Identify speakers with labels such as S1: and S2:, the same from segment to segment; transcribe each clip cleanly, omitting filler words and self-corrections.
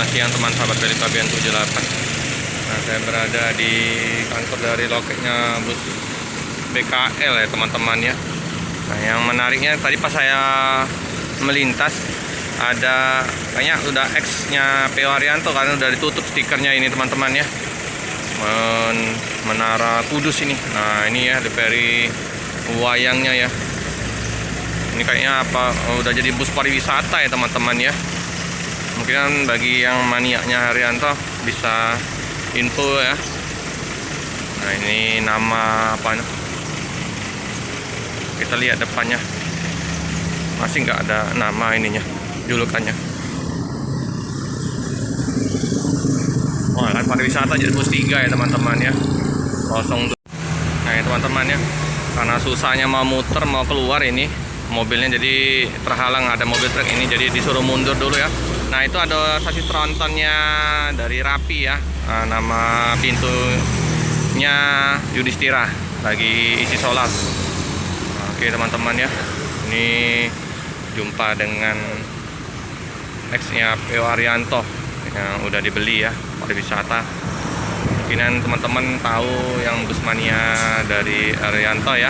S1: siang teman sahabat dari Kabian 78. Nah, saya berada di kantor dari loketnya bus BKL ya teman-teman ya. Nah, yang menariknya tadi pas saya melintas ada kayaknya udah X-nya PO Haryanto karena udah ditutup stikernya ini teman-teman ya. Menara Kudus ini. Nah, ini ya dari wayangnya ya. Ini kayaknya apa udah jadi bus pariwisata ya teman-teman ya. Mungkin bagi yang maniaknya Haryanto bisa info ya. Nah, ini nama apa? Kita lihat depannya. Masih nggak ada nama ininya, julukannya. Wah, kan pariwisata jadi bus 3 ya teman-teman ya. Kosong. Nah, ya teman-teman ya. Karena susahnya mau muter mau keluar ini mobilnya, jadi terhalang ada mobil truk ini, jadi disuruh mundur dulu ya. Nah, itu ada sasis trontonnya dari Rapi ya. Nah, nama pintunya Yudhistira lagi isi solar. Oke teman-teman ya, ini jumpa dengan X-nya PO Haryanto yang udah dibeli ya, pariwisata. Mungkinan teman-teman tahu yang bus mania dari Haryanto ya.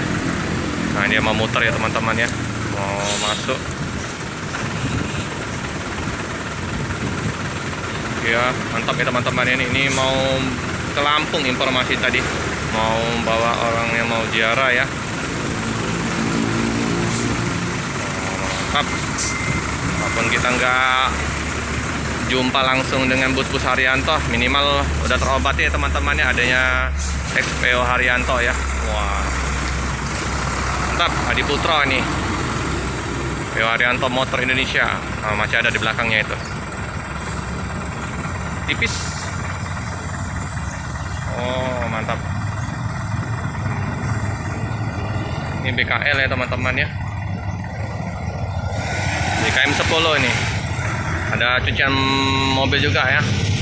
S1: Nah, dia mau muter ya teman-teman ya, mau masuk ya. Mantap ya teman-teman, ini mau ke Lampung informasi tadi, mau bawa orang yang mau ziarah ya. Mantap, walaupun kita nggak jumpa langsung dengan bus-bus Haryanto, minimal udah terobati ya teman-teman ya adanya XPO Haryanto ya. Wah, mantap. Adi Putro ini PO Haryanto Motor Indonesia. Nah, masih ada di belakangnya itu tipis. Oh, mantap. Ini BKL ya teman-teman ya, BKM 10 ini. Ada cucian mobil juga ya,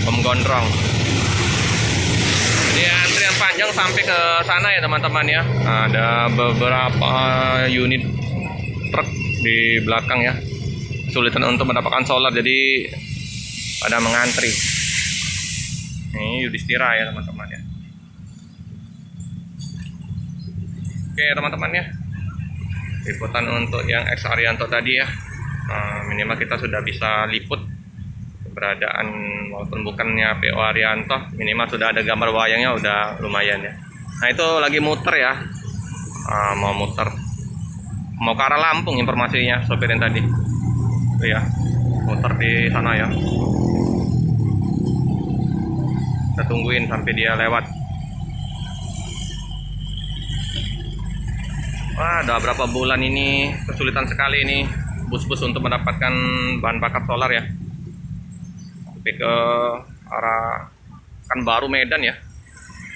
S1: gondrong. Jadi antrian panjang sampai ke sana ya teman-teman ya. Ada beberapa unit truk di belakang ya, kesulitan untuk mendapatkan solar, jadi pada mengantri. Ini Yudhistira ya teman-teman ya. Oke teman-teman ya, liputan untuk yang X Haryanto tadi ya. Minimal kita sudah bisa liput keberadaan, walaupun bukannya PO Haryanto, minimal sudah ada gambar wayangnya, udah lumayan ya. Nah, itu lagi muter ya, mau muter mau ke arah Lampung informasinya sopirin tadi. Itu ya, muter di sana ya. Kita tungguin sampai dia lewat. Wah, udah berapa bulan ini kesulitan sekali ini bus-bus untuk mendapatkan bahan bakar solar ya. Sampai ke arah kan baru Medan ya.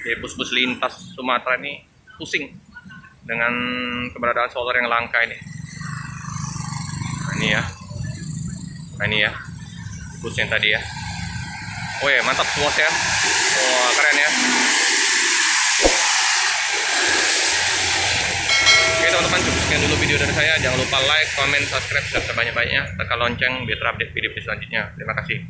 S1: Jadi bus-bus lintas Sumatera ini pusing dengan keberadaan solar yang langka ini. Nah, ini ya. Nah, ini ya. Bus yang tadi ya. Oh ya, mantap semua ya. Wah, keren ya. Oke teman-teman, cukup sekian dulu video dari saya. Jangan lupa like, comment, subscribe, serta banyak-banyaknya tekan lonceng biar terupdate video selanjutnya. Terima kasih.